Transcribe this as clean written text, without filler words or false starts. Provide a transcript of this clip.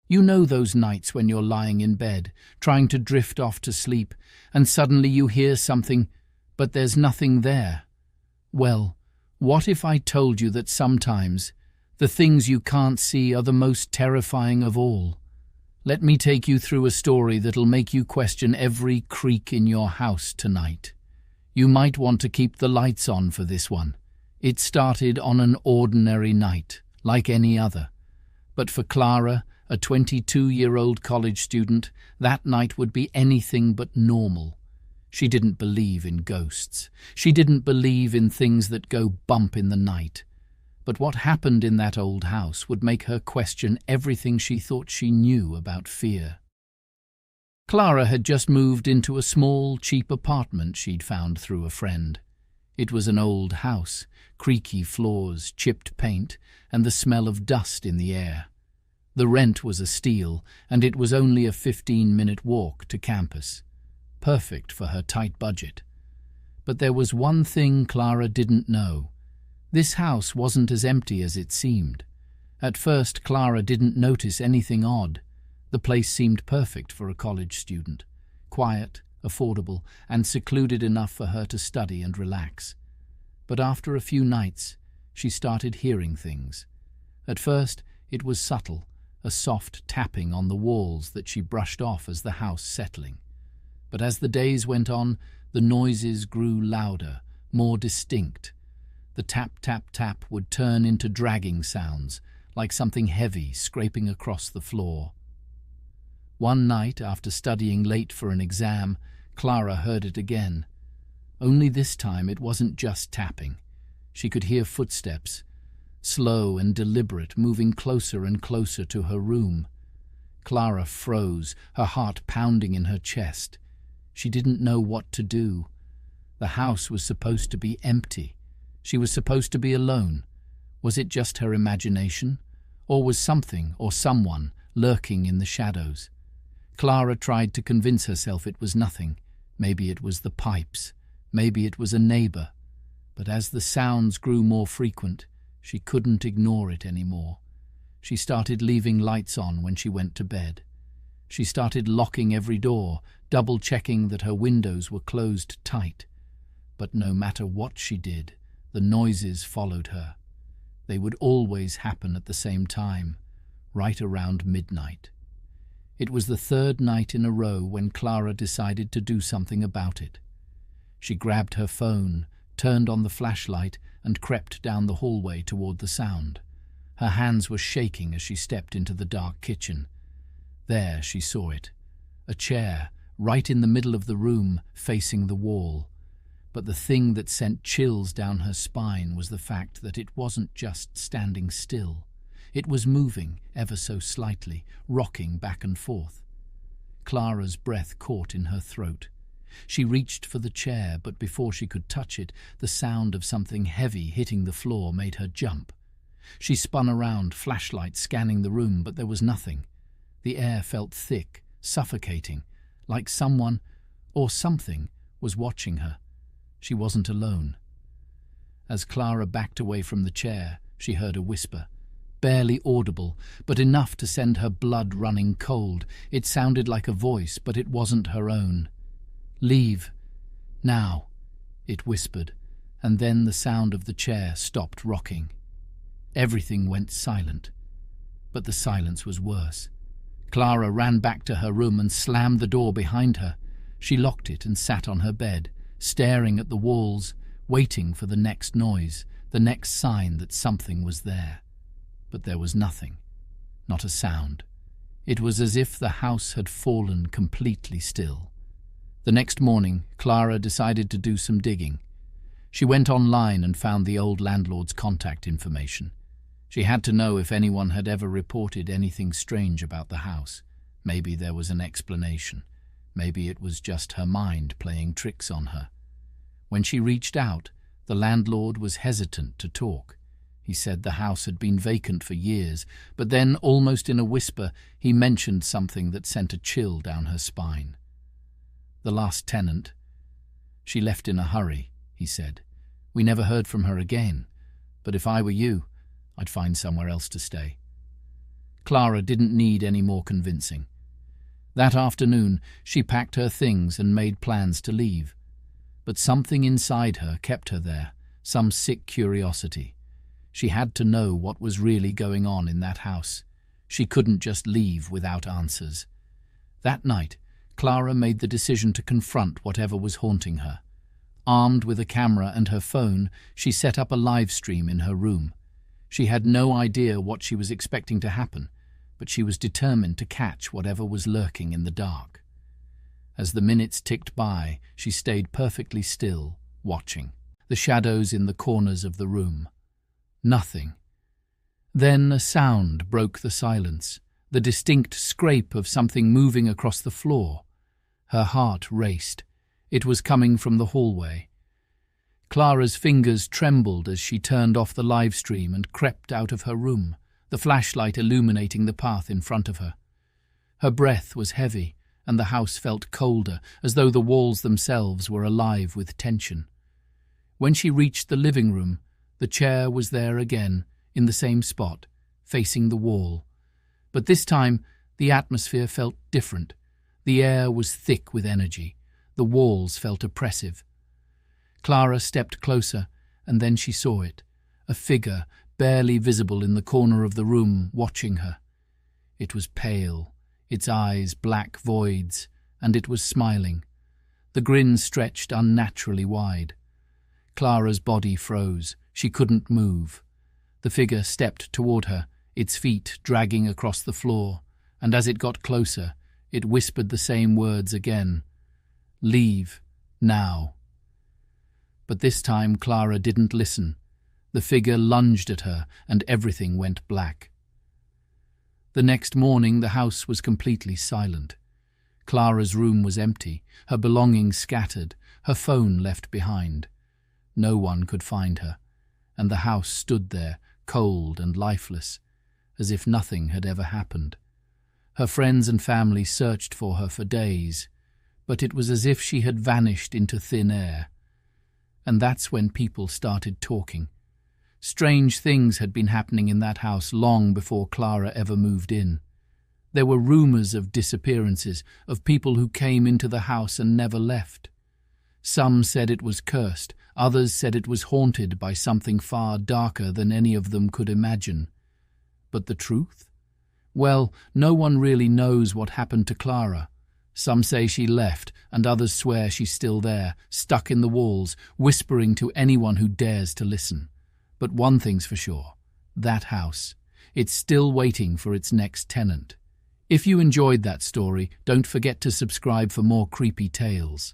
You know those nights when you're lying in bed, trying to drift off to sleep, and suddenly you hear something, but there's nothing there. Well, what if I told you that sometimes the things you can't see are the most terrifying of all? Let me take you through a story that'll make you question every creak in your house tonight. You might want to keep the lights on for this one. It started on an ordinary night, like any other. But for Clara, a 22-year-old college student, that night would be anything but normal. She didn't believe in ghosts. She didn't believe in things that go bump in the night. But what happened in that old house would make her question everything she thought she knew about fear. Clara had just moved into a small, cheap apartment she'd found through a friend. It was an old house, creaky floors, chipped paint, and the smell of dust in the air. The rent was a steal, and it was only a 15-minute walk to campus. Perfect for her tight budget. But there was one thing Clara didn't know. This house wasn't as empty as it seemed. At first, Clara didn't notice anything odd. The place seemed perfect for a college student. Quiet, affordable, and secluded enough for her to study and relax. But after a few nights, she started hearing things. At first, it was subtle, a soft tapping on the walls that she brushed off as the house settling. But as the days went on, the noises grew louder, more distinct. The tap-tap-tap would turn into dragging sounds, like something heavy scraping across the floor. One night, after studying late for an exam, Clara heard it again. Only this time it wasn't just tapping. She could hear footsteps, slow and deliberate, moving closer and closer to her room. Clara froze, her heart pounding in her chest. She didn't know what to do. The house was supposed to be empty. She was supposed to be alone. Was it just her imagination? Or was something or someone lurking in the shadows? Clara tried to convince herself it was nothing. Maybe it was the pipes. Maybe it was a neighbor. But as the sounds grew more frequent, she couldn't ignore it anymore. She started leaving lights on when she went to bed. She started locking every door, double-checking that her windows were closed tight. But no matter what she did, the noises followed her. They would always happen at the same time, right around midnight. It was the third night in a row when Clara decided to do something about it. She grabbed her phone, turned on the flashlight, and crept down the hallway toward the sound. Her hands were shaking as she stepped into the dark kitchen. There she saw it. A chair, right in the middle of the room, facing the wall. But the thing that sent chills down her spine was the fact that it wasn't just standing still. It was moving, ever so slightly, rocking back and forth. Clara's breath caught in her throat. She reached for the chair, but before she could touch it, the sound of something heavy hitting the floor made her jump. She spun around, flashlight scanning the room, but there was nothing. The air felt thick, suffocating, like someone, or something, was watching her. She wasn't alone. As Clara backed away from the chair, she heard a whisper. Barely audible, but enough to send her blood running cold. It sounded like a voice, but it wasn't her own. "Leave. Now," it whispered, and then the sound of the chair stopped rocking. Everything went silent. But the silence was worse. Clara ran back to her room and slammed the door behind her. She locked it and sat on her bed, staring at the walls, waiting for the next noise, the next sign that something was there. But there was nothing. Not a sound. It was as if the house had fallen completely still. The next morning, Clara decided to do some digging. She went online and found the old landlord's contact information. She had to know if anyone had ever reported anything strange about the house. Maybe there was an explanation. Maybe it was just her mind playing tricks on her. When she reached out, the landlord was hesitant to talk. He said the house had been vacant for years, but then, almost in a whisper, he mentioned something that sent a chill down her spine. "The last tenant. She left in a hurry," he said. "We never heard from her again, but if I were you, I'd find somewhere else to stay." Clara didn't need any more convincing. That afternoon, she packed her things and made plans to leave. But something inside her kept her there, some sick curiosity. She had to know what was really going on in that house. She couldn't just leave without answers. That night, Clara made the decision to confront whatever was haunting her. Armed with a camera and her phone, she set up a live stream in her room. She had no idea what she was expecting to happen, but she was determined to catch whatever was lurking in the dark. As the minutes ticked by, she stayed perfectly still, watching. The shadows in the corners of the room. Nothing. Then a sound broke the silence, the distinct scrape of something moving across the floor. Her heart raced. It was coming from the hallway. Clara's fingers trembled as she turned off the live stream and crept out of her room, the flashlight illuminating the path in front of her. Her breath was heavy, and the house felt colder, as though the walls themselves were alive with tension. When she reached the living room, the chair was there again, in the same spot, facing the wall. But this time, the atmosphere felt different. The air was thick with energy. The walls felt oppressive. Clara stepped closer, and then she saw it, a figure barely visible in the corner of the room, watching her. It was pale, its eyes black voids, and it was smiling. The grin stretched unnaturally wide. Clara's body froze. She couldn't move. The figure stepped toward her, its feet dragging across the floor, and as it got closer, it whispered the same words again. "Leave, now." But this time Clara didn't listen. The figure lunged at her, and everything went black. The next morning the house was completely silent. Clara's room was empty, her belongings scattered, her phone left behind. No one could find her, and the house stood there, cold and lifeless, as if nothing had ever happened. Her friends and family searched for her for days, but it was as if she had vanished into thin air. And that's when people started talking. Strange things had been happening in that house long before Clara ever moved in. There were rumors of disappearances, of people who came into the house and never left. Some said it was cursed, others said it was haunted by something far darker than any of them could imagine. But the truth? Well, no one really knows what happened to Clara. Some say she left, and others swear she's still there, stuck in the walls, whispering to anyone who dares to listen. But one thing's for sure, that house, it's still waiting for its next tenant. If you enjoyed that story, don't forget to subscribe for more creepy tales.